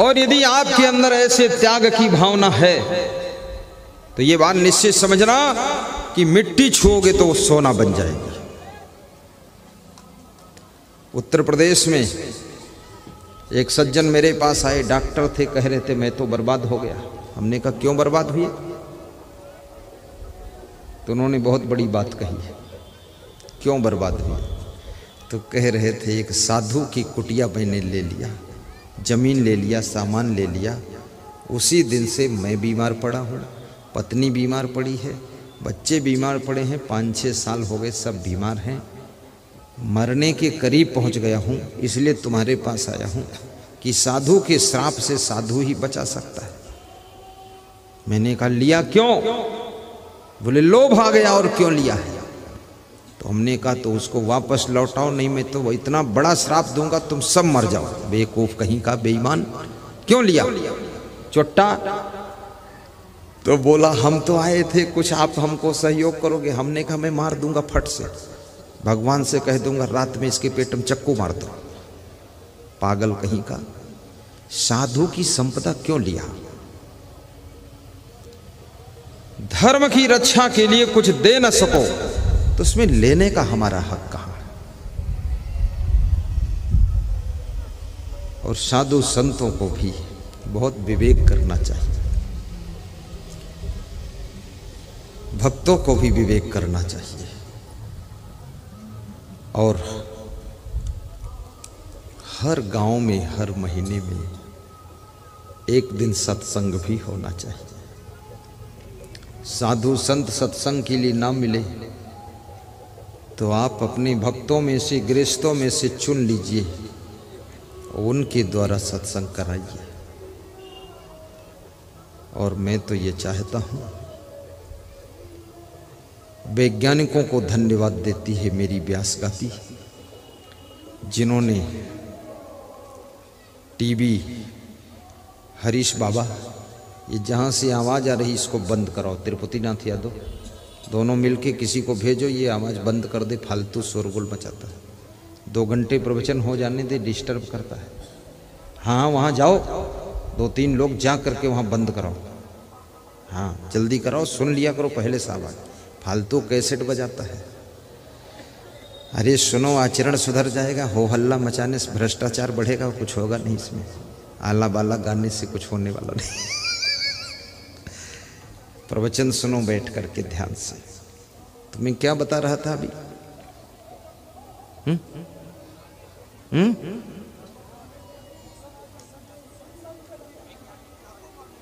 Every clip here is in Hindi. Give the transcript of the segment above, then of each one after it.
और यदि आपके अंदर ऐसे त्याग की भावना है तो ये बात निश्चित समझना कि मिट्टी छुओगे तो वो सोना बन जाएगी। उत्तर प्रदेश में एक सज्जन मेरे पास आए, डॉक्टर थे, कह रहे थे मैं तो बर्बाद हो गया। हमने कहा क्यों बर्बाद हुए? तो उन्होंने बहुत बड़ी बात कही है, क्यों बर्बाद हुए? तो कह रहे थे एक साधु की कुटिया मैंने ले लिया, जमीन ले लिया, सामान ले लिया, उसी दिन से मैं बीमार पड़ा हूँ, पत्नी बीमार पड़ी है, बच्चे बीमार पड़े हैं, 5-6 साल हो गए, सब बीमार हैं, मरने के करीब पहुँच गया हूँ, इसलिए तुम्हारे पास आया हूँ कि साधु के श्राप से साधु ही बचा सकता है। मैंने कहा लिया क्यों? बोले लोभ आ गया। और क्यों लिया है? तो हमने कहा तो उसको वापस लौटाओ, नहीं मैं तो वो इतना बड़ा श्राप दूंगा तुम सब मर जाओ। बेवकूफ कहीं का, बेईमान, क्यों लिया चुट्टा? तो बोला हम तो आए थे कुछ आप हमको सहयोग करोगे। हमने कहा मैं मार दूंगा फट से, भगवान से कह दूंगा रात में इसके पेट में चक्कू मार दो। पागल कहीं का। साधु की संपदा क्यों लिया? धर्म की रक्षा के लिए कुछ दे न सको तो उसमें लेने का हमारा हक कहां है? और साधु संतों को भी बहुत विवेक करना चाहिए, भक्तों को भी विवेक करना चाहिए, और हर गांव में हर महीने में एक दिन सत्संग भी होना चाहिए। साधु संत सत्संग के लिए ना मिले तो आप अपने भक्तों में से, गृहस्थों में से चुन लीजिए, उनके द्वारा सत्संग कराइए। और मैं तो ये चाहता हूँ, वैज्ञानिकों को धन्यवाद देती है मेरी व्यास गाती, जिन्होंने टीवी, हरीश बाबा, ये जहाँ से आवाज़ आ रही इसको बंद कराओ, तिरुपति नाथ यादव, दोनों मिलके किसी को भेजो ये आवाज़ बंद कर दे, फालतू शोरगुल मचाता है। 2 घंटे प्रवचन हो जाने दे, डिस्टर्ब करता है। हाँ वहाँ जाओ, 2-3 लोग जा करके वहाँ बंद कराओ, हाँ जल्दी कराओ, सुन लिया करो पहले से आवाज़, फालतू कैसेट बजाता है। अरे सुनो, आचरण सुधर जाएगा, हो हल्ला मचाने से भ्रष्टाचार बढ़ेगा, कुछ होगा नहीं इसमें, आला बाला गाने से कुछ होने वाला नहीं। प्रवचन सुनो बैठ करके ध्यान से। तो मैं क्या बता रहा था अभी?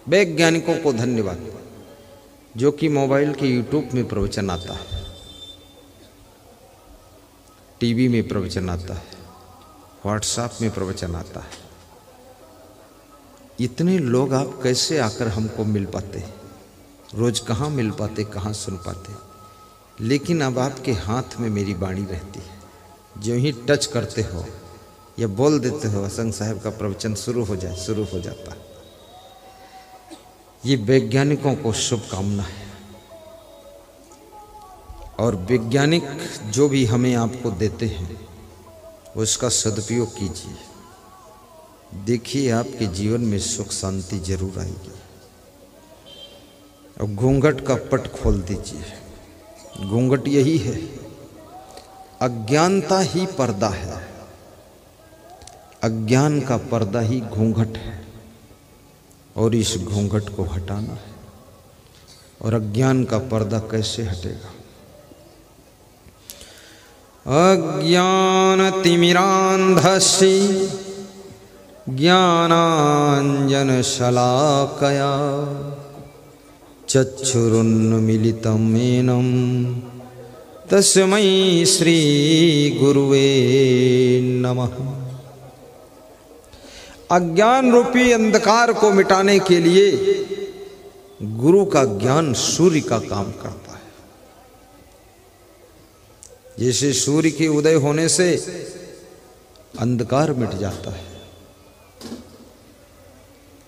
वैज्ञानिकों को धन्यवाद जो कि मोबाइल के यूट्यूब में प्रवचन आता है, टीवी में प्रवचन आता है, व्हाट्सएप में प्रवचन आता है। इतने लोग आप कैसे आकर हमको मिल पाते? रोज कहाँ मिल पाते, कहाँ सुन पाते? लेकिन अब आपके हाथ में मेरी वाणी रहती है, जो ही टच करते हो या बोल देते हो असंग साहब का प्रवचन शुरू हो जाए, शुरू हो जाता है। ये वैज्ञानिकों को शुभकामना है। और वैज्ञानिक जो भी हमें आपको देते हैं उसका सदुपयोग कीजिए, देखिए आपके जीवन में सुख शांति जरूर आएगी। और घूंघट का पट खोल दीजिए। घूंघट यही है, अज्ञानता ही पर्दा है, अज्ञान का पर्दा ही घूंघट है, और इस घूंघट को हटाना है। और अज्ञान का पर्दा कैसे हटेगा? अज्ञान तिमिरांधस्य ज्ञानांजन शलाकया चक्षुरुन्मीलितं येनं तस्मै श्री गुरुवे नमः। अज्ञान रूपी अंधकार को मिटाने के लिए गुरु का ज्ञान सूर्य का काम करता है। जैसे सूर्य के उदय होने से अंधकार मिट जाता है,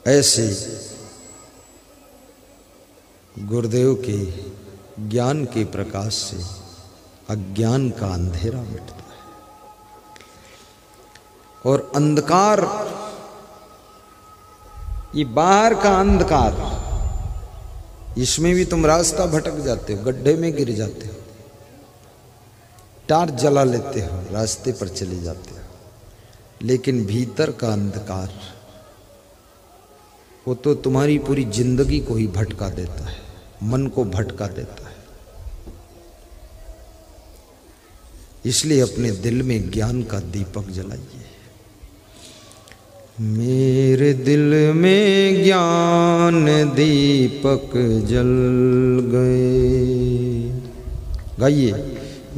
ऐसे गुरुदेव के ज्ञान के प्रकाश से अज्ञान का अंधेरा मिटता है। और अंधकार ये बाहर का अंधकार, इसमें भी तुम रास्ता भटक जाते हो, गड्ढे में गिर जाते हो, टार्च जला लेते हो, रास्ते पर चले जाते हो। लेकिन भीतर का अंधकार वो तो तुम्हारी पूरी जिंदगी को ही भटका देता है, मन को भटका देता है। इसलिए अपने दिल में ज्ञान का दीपक जलाइए। मेरे दिल में ज्ञान दीपक जल गए, गाइए।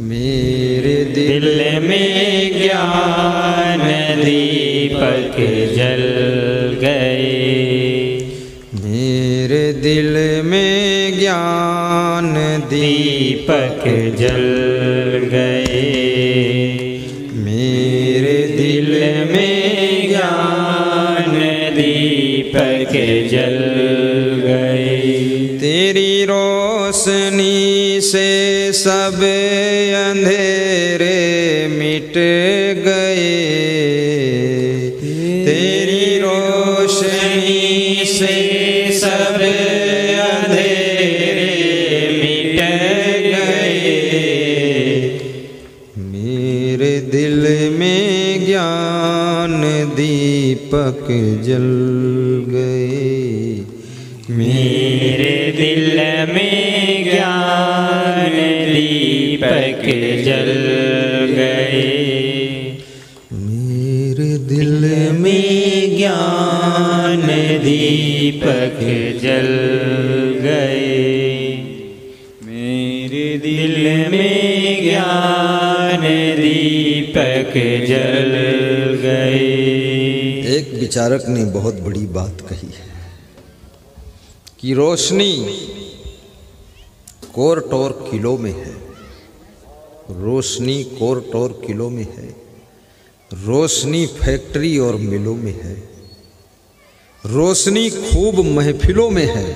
मेरे दिल में ज्ञान दीपक जल गए, मेरे दिल में ज्ञान दीपक जल गए, मेरे दिल में ज्ञान दीपक जल गए। तेरी रोशनी से सब अंधेरे मिट गए, तेरी रोशनी से सब अंधेरे मिट गए, मेरे दिल में ज्ञान दीपक जल गए, मेरे दिल में ज्ञान दीपक जल गए, मेरे दिल में ज्ञान दीपक जल गए, मेरे दिल में ज्ञान दीपक जल गए। एक विचारक ने बहुत बड़ी बात कही है कि रोशनी कोर्ट और किलो में है, रोशनी कोर्ट और किलो में है, रोशनी फैक्ट्री और मिलों में है, रोशनी खूब महफिलों में है।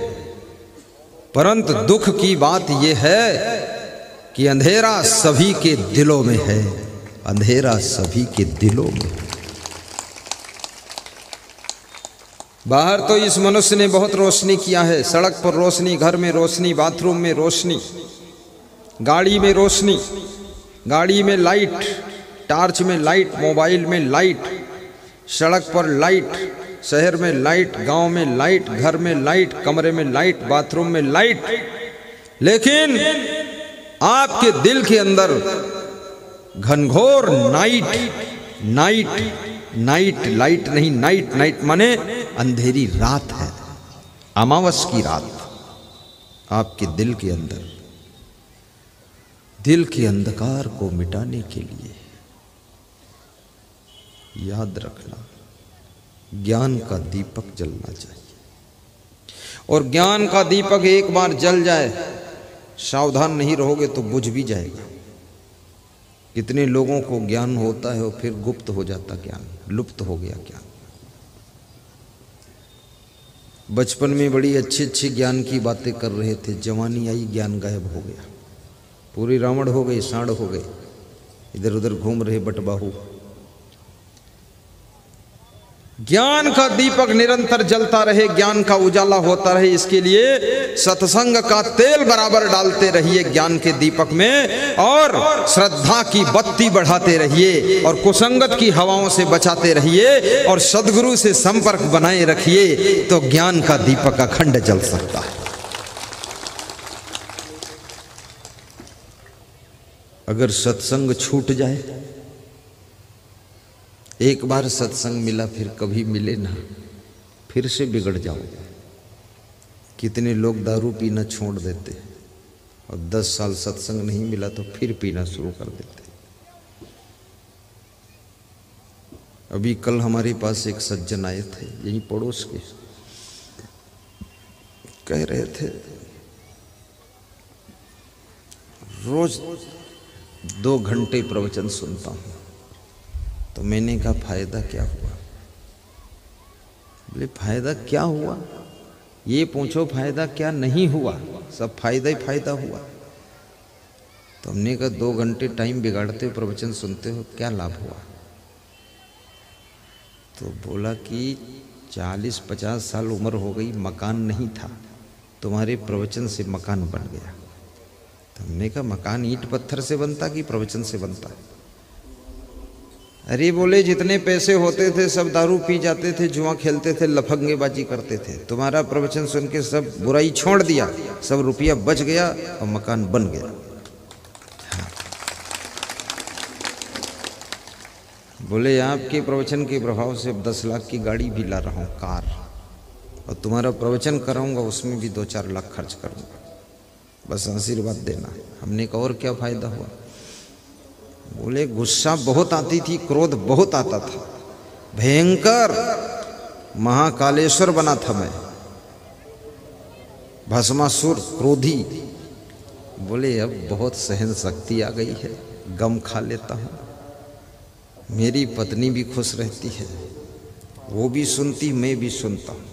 परंतु दुख की बात यह है कि अंधेरा सभी के दिलों में है, अंधेरा सभी के दिलों में है। बाहर तो इस मनुष्य ने बहुत रोशनी किया है, सड़क पर रोशनी, घर में रोशनी, बाथरूम में रोशनी, गाड़ी में रोशनी, गाड़ी में लाइट, टार्च में लाइट, मोबाइल में लाइट, सड़क पर लाइट, शहर में लाइट, गांव में लाइट, घर में लाइट, कमरे में लाइट, बाथरूम में लाइट। लेकिन आपके दिल के अंदर घनघोर नाइट, नाइट, नाइट, लाइट नहीं, नाइट, नाइट माने अंधेरी रात है, अमावस की रात आपके दिल के अंदर। दिल के अंधकार को मिटाने के लिए याद रखना, ज्ञान का दीपक जलना चाहिए। और ज्ञान का दीपक एक बार जल जाए, सावधान नहीं रहोगे तो बुझ भी जाएगा। कितने लोगों को ज्ञान होता है और फिर गुप्त हो जाता ज्ञान, लुप्त हो गया ज्ञान। बचपन में बड़ी अच्छी अच्छी ज्ञान की बातें कर रहे थे, जवानी आई ज्ञान गायब हो गया, पूरी रावण हो गई, सांड हो गए, इधर उधर घूम रहे बटबाहू। ज्ञान का दीपक निरंतर जलता रहे, ज्ञान का उजाला होता रहे, इसके लिए सत्संग का तेल बराबर डालते रहिए ज्ञान के दीपक में, और श्रद्धा की बत्ती बढ़ाते रहिए, और कुसंगत की हवाओं से बचाते रहिए, और सद्गुरु से संपर्क बनाए रखिए, तो ज्ञान का दीपक अखंड जल सकता है। अगर सत्संग छूट जाए, एक बार सत्संग मिला फिर कभी मिले ना, फिर से बिगड़ जाओगे। कितने लोग दारू पीना छोड़ देते और 10 साल सत्संग नहीं मिला तो फिर पीना शुरू कर देते। अभी कल हमारे पास एक सज्जन आए थे, यही पड़ोस के, कह रहे थे रोज 2 घंटे प्रवचन सुनता हूँ। तो मैंने कहा फायदा क्या हुआ? बोले फायदा क्या हुआ, ये पूछो फायदा क्या नहीं हुआ, सब फायदा ही फायदा हुआ। तो हमने कहा 2 घंटे टाइम बिगाड़ते हो, प्रवचन सुनते हो, क्या लाभ हुआ? तो बोला कि 40-50 साल उम्र हो गई, मकान नहीं था, तुम्हारे प्रवचन से मकान बन गया। तो हमने कहा मकान ईंट पत्थर से बनता कि प्रवचन से बनता? अरे बोले जितने पैसे होते थे सब दारू पी जाते थे, जुआ खेलते थे, लफंगेबाजी करते थे। तुम्हारा प्रवचन सुन के सब बुराई छोड़ दिया, सब रुपया बच गया और मकान बन गया। हाँ। बोले आपके प्रवचन के प्रभाव से 10 लाख की गाड़ी भी ला रहा हूँ, कार, और तुम्हारा प्रवचन कराऊंगा उसमें भी 2-4 लाख खर्च करूंगा, बस आशीर्वाद देना। हमने कहा और क्या फायदा हुआ? बोले गुस्सा बहुत आती थी, क्रोध बहुत आता था, भयंकर महाकालेश्वर बना था मैं, भस्मासुर क्रोधी। बोले अब बहुत सहन शक्ति आ गई है, गम खा लेता हूँ, मेरी पत्नी भी खुश रहती है, वो भी सुनती, मैं भी सुनता हूँ।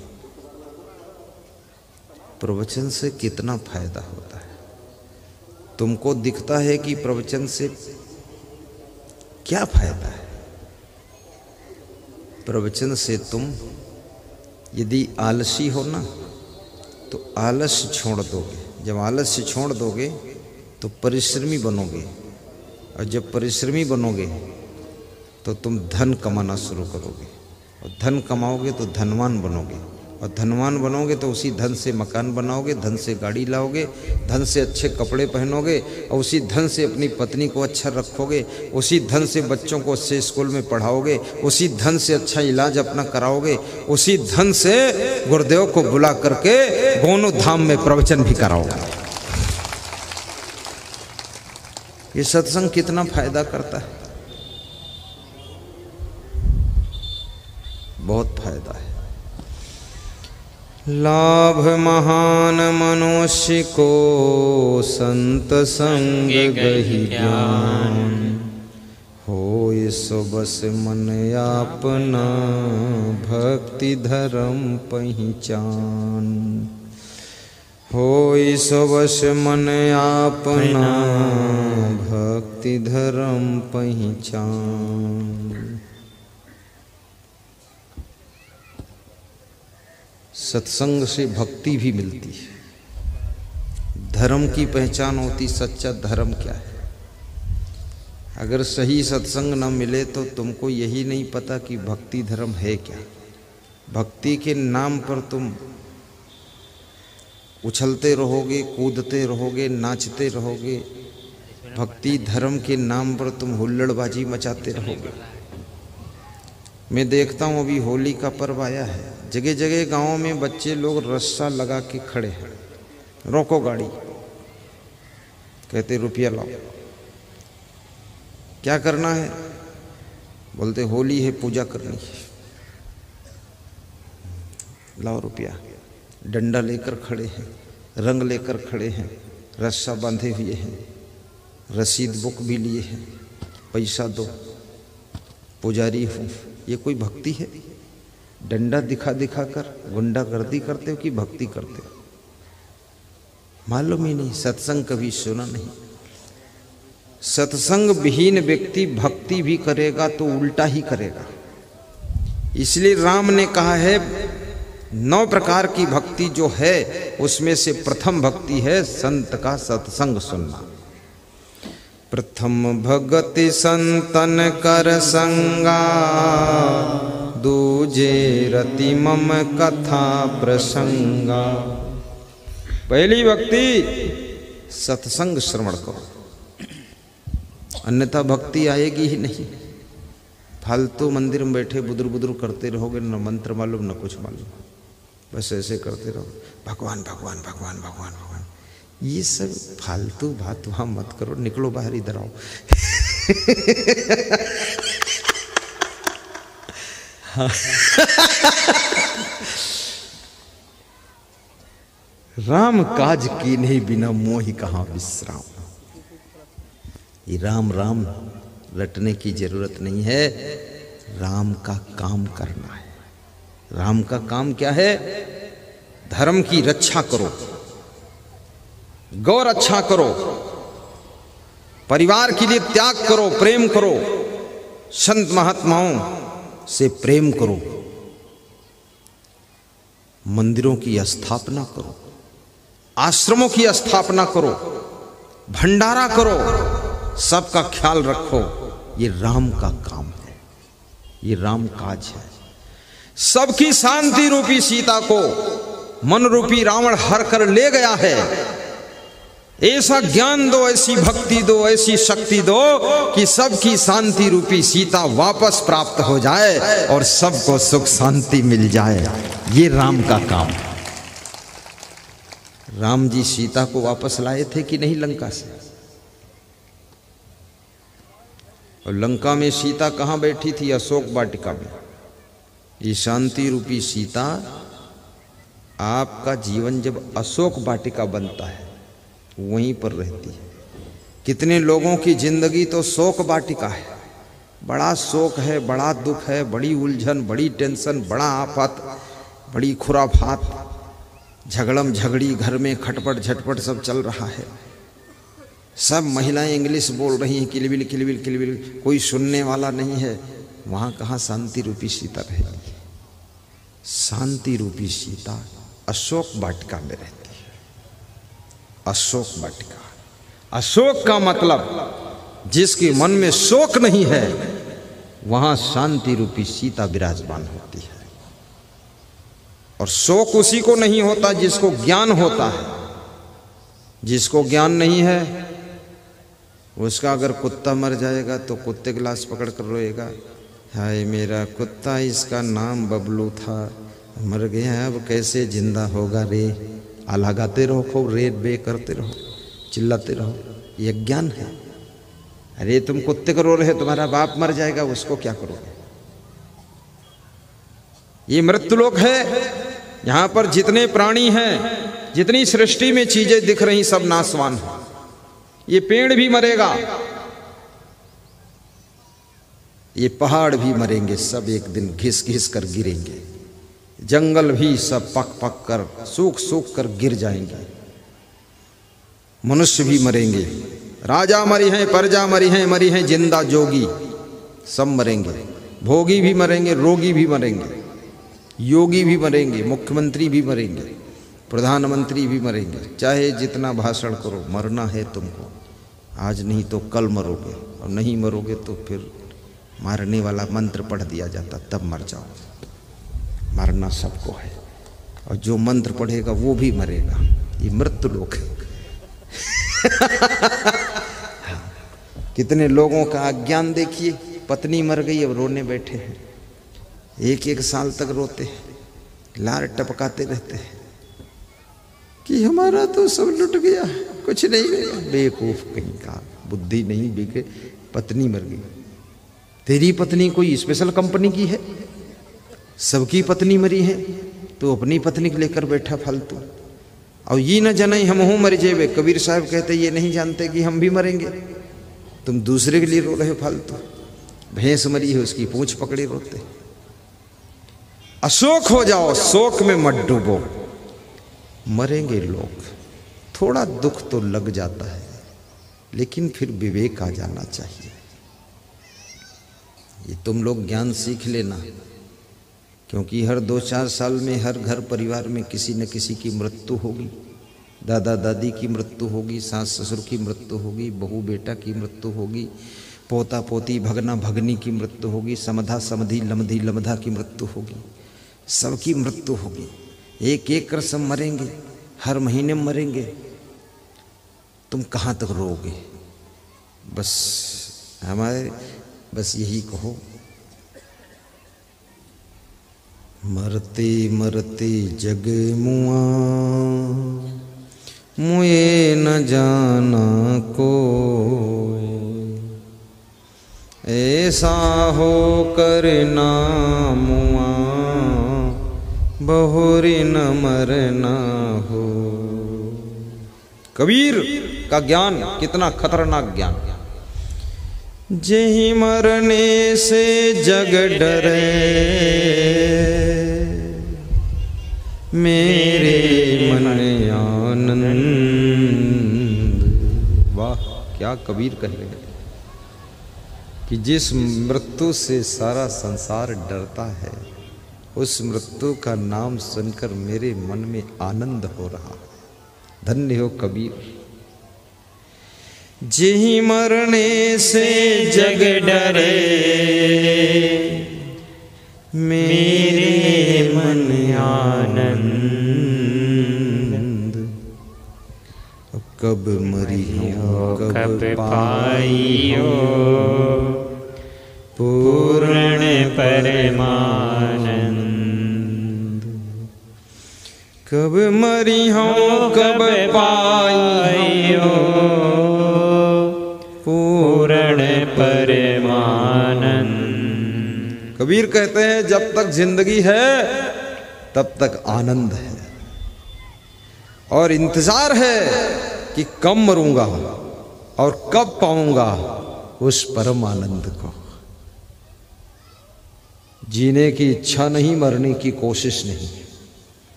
प्रवचन से कितना फायदा होता है। तुमको दिखता है कि प्रवचन से क्या फायदा है? प्रवचन से तुम यदि आलसी हो ना तो आलस्य छोड़ दोगे, जब आलस्य छोड़ दोगे तो परिश्रमी बनोगे, और जब परिश्रमी बनोगे तो तुम धन कमाना शुरू करोगे, और धन कमाओगे तो धनवान बनोगे, और धनवान बनोगे तो उसी धन से मकान बनाओगे, धन से गाड़ी लाओगे, धन से अच्छे कपड़े पहनोगे, और उसी धन से अपनी पत्नी को अच्छा रखोगे, उसी धन से बच्चों को अच्छे स्कूल में पढ़ाओगे, उसी धन से अच्छा इलाज अपना कराओगे, उसी धन से गुरुदेव को बुला करके गोनो धाम में प्रवचन भी कराओगे। ये सत्संग कितना फायदा करता है, बहुत फायदा है। लाभ महान मनुष्य को संत संग गहि ज्ञान, होय सो बस मन आपना भक्ति धर्म पहिचान। होय सो बस मन आपना भक्ति धर्म पहिचान। सत्संग से भक्ति भी मिलती है, धर्म की पहचान होती, सच्चा धर्म क्या है। अगर सही सत्संग न मिले तो तुमको यही नहीं पता कि भक्ति धर्म है क्या। भक्ति के नाम पर तुम उछलते रहोगे, कूदते रहोगे, नाचते रहोगे, भक्ति धर्म के नाम पर तुम हुल्लड़बाजी मचाते रहोगे। मैं देखता हूँ अभी होली का पर्व आया है, जगह जगह गांवों में बच्चे लोग रस्सा लगा के खड़े हैं, रोको गाड़ी, कहते रुपया लाओ। क्या करना है? बोलते होली है, पूजा करनी है, लाओ रुपया। डंडा लेकर खड़े हैं, रंग लेकर खड़े हैं, रस्सा बांधे हुए हैं, रसीद बुक भी लिए हैं, पैसा दो, पुजारी हूँ। ये कोई भक्ति है? डंडा दिखा दिखा कर गुंडागर्दी करते हो कि भक्ति करते हो? मालूम ही नहीं, सत्संग कभी सुना नहीं। सत्संग विहीन व्यक्ति भक्ति भी करेगा तो उल्टा ही करेगा। इसलिए राम ने कहा है 9 प्रकार की भक्ति जो है उसमें से प्रथम भक्ति है संत का सत्संग सुनना। प्रथम भगति संतन कर संगा, दूजे रति मम कथा प्रसंगा। पहली भक्ति सत्संग श्रवण करो, अन्यथा भक्ति आएगी ही नहीं। फालतू मंदिर में बैठे बुदुर बुदुर करते रहोगे, न मंत्र मालूम न कुछ मालूम, बस ऐसे करते रहो, भगवान भगवान भगवान भगवान भगवान। ये सब फालतू बात वहां मत करो, निकलो बाहर, इधर आओ। राम काज की नहीं बिना मोहि कहाँ विश्राम। ये राम राम रटने की जरूरत नहीं है, राम का काम करना है। राम का काम क्या है? धर्म की रक्षा करो, गौ रक्षा करो, परिवार के लिए त्याग करो, प्रेम करो, संत महात्माओं से प्रेम करो, मंदिरों की स्थापना करो, आश्रमों की स्थापना करो, भंडारा करो, सबका ख्याल रखो। ये राम का काम है, ये राम काज है। सबकी शांति रूपी सीता को मन रूपी रावण हर कर ले गया है। ऐसा ज्ञान दो, ऐसी भक्ति दो, ऐसी शक्ति दो कि सबकी शांति रूपी सीता वापस प्राप्त हो जाए और सबको सुख शांति मिल जाए। ये राम का काम है। राम जी सीता को वापस लाए थे कि नहीं लंका से? और लंका में सीता कहाँ बैठी थी? अशोक वाटिका में। ये शांति रूपी सीता, आपका जीवन जब अशोक वाटिका बनता है वहीं पर रहती है। कितने लोगों की जिंदगी तो शोक वाटिका है। बड़ा शोक है, बड़ा दुख है, बड़ी उलझन, बड़ी टेंशन, बड़ा आफत, बड़ी खुराफात, झगड़म झगड़ी, घर में खटपट झटपट सब चल रहा है। सब महिलाएं इंग्लिश बोल रही हैं, किलबिल किलबिल किलबिल, कोई सुनने वाला नहीं है। वहाँ कहाँ शांति रूपी सीता रहेगी? शांति रूपी सीता अशोक वाटिका में रहती है। अशोक वाटिका, अशोक का मतलब जिसके मन में शोक नहीं है, वहाँ शांति रूपी सीता विराजमान होती है। और शोक उसी को नहीं होता जिसको ज्ञान होता है। जिसको ज्ञान नहीं है उसका अगर कुत्ता मर जाएगा तो कुत्ते की लाश पकड़ कर रोएगा, हाय मेरा कुत्ता, इसका नाम बबलू था, मर गया, अब कैसे जिंदा होगा रे। आला गाते रहो, खूब रे बे करते रहो, चिल्लाते रहो। ये ज्ञान है। अरे तुम कुत्ते को रो रहे, तुम्हारा बाप मर जाएगा, उसको क्या करोगे? ये मृत्युलोक है। यहाँ पर जितने प्राणी हैं, जितनी सृष्टि में चीजें दिख रही, सब नाशवान है। ये पेड़ भी मरेगा, ये पहाड़ भी मरेंगे, सब एक दिन घिस घिस कर गिरेंगे। जंगल भी सब पक पक कर, सूख सूख कर गिर जाएंगे। मनुष्य भी मरेंगे, राजा मरी हैं, प्रजा मरी हैं जिंदा जोगी, सब मरेंगे। भोगी भी मरेंगे, रोगी भी मरेंगे, योगी भी मरेंगे, मुख्यमंत्री भी मरेंगे, प्रधानमंत्री भी मरेंगे। चाहे जितना भाषण करो, मरना है तुमको। आज नहीं तो कल मरोगे, और नहीं मरोगे तो फिर मारने वाला मंत्र पढ़ दिया जाता, तब मर जाओ। मरना सबको है, और जो मंत्र पढ़ेगा वो भी मरेगा। ये मृत्यु लोक है। कितने लोगों का अज्ञान देखिए। पत्नी मर गई, अब रोने बैठे हैं, एक एक साल तक रोते हैं, लार टपकाते रहते हैं कि हमारा तो सब लुट गया, कुछ नहीं गया। बेवकूफ कहीं का, बुद्धि नहीं बिके, पत्नी मर गई। तेरी पत्नी कोई स्पेशल कंपनी की है? सबकी पत्नी मरी है, तो अपनी पत्नी को लेकर बैठा फालतू। और ये न जाने हम हूँ मर जेबे। कबीर साहब कहते ये नहीं जानते कि हम भी मरेंगे। तुम दूसरे के लिए रो रहे हो फालतू। भैंस मरी है, उसकी पूंछ पकड़े रोते। अशोक हो जाओ, शोक में मत डूबो। मरेंगे लोग, थोड़ा दुख तो लग जाता है, लेकिन फिर विवेक आ जाना चाहिए। ये तुम लोग ज्ञान सीख लेना, क्योंकि हर 2-4 साल में हर घर परिवार में किसी न किसी की मृत्यु होगी। दादा दादी की मृत्यु होगी, सास ससुर की मृत्यु होगी, बहू बेटा की मृत्यु होगी, पोता पोती भगना भगनी की मृत्यु होगी, समधा समधी लमधी लमधा की मृत्यु होगी। सबकी मृत्यु होगी। एक एक कर सब मरेंगे, हर महीने मरेंगे। तुम कहाँ तक रोओगे? बस हमारे बस यही कहो, मरते मरते जग मुआ, मुए न जाना कोई, ऐसा हो कर ना मुआ, बहुरी न मरना हो। कबीर का ज्ञान कितना खतरनाक ज्ञान। जेहि मरने से जग डरे, मेरे मन आनंद। वाह, क्या कबीर कह रहे हैं कि जिस मृत्यु से सारा संसार डरता है, उस मृत्यु का नाम सुनकर मेरे मन में आनंद हो रहा। धन्य हो कबीर। जेहि मरने से जग डरे, मेरे मन आनंद। कब मरी हो कब पाइयो, पूर्ण परमानंद। कब मरी हो कब पाइयो, पूर्ण परमानंद। कबीर कहते हैं जब तक जिंदगी है तब तक आनंद है, और इंतजार है कि कब मरूंगा और कब पाऊंगा उस परम आनंद को। जीने की इच्छा नहीं, मरने की कोशिश नहीं।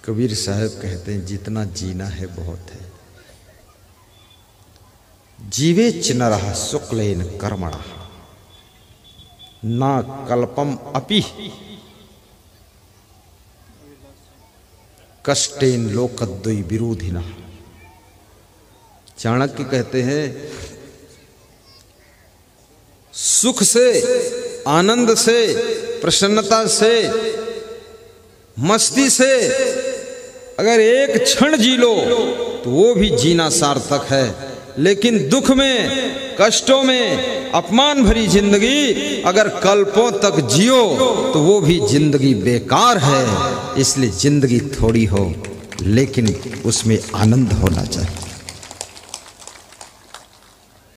कबीर साहब कहते हैं जितना जीना है बहुत है। जीवे चिनरः शुक्लेन कर्मणः, ना कल्पम अपि कष्टेन लोकद्वय विरोधिनः। चाणक्य कहते हैं सुख से, आनंद से, प्रसन्नता से, मस्ती से अगर एक क्षण जी लो तो वो भी जीना सार्थक है, लेकिन दुख में, कष्टों में, अपमान भरी जिंदगी अगर कल्पों तक जियो तो वो भी जिंदगी बेकार है। इसलिए जिंदगी थोड़ी हो लेकिन उसमें आनंद होना चाहिए।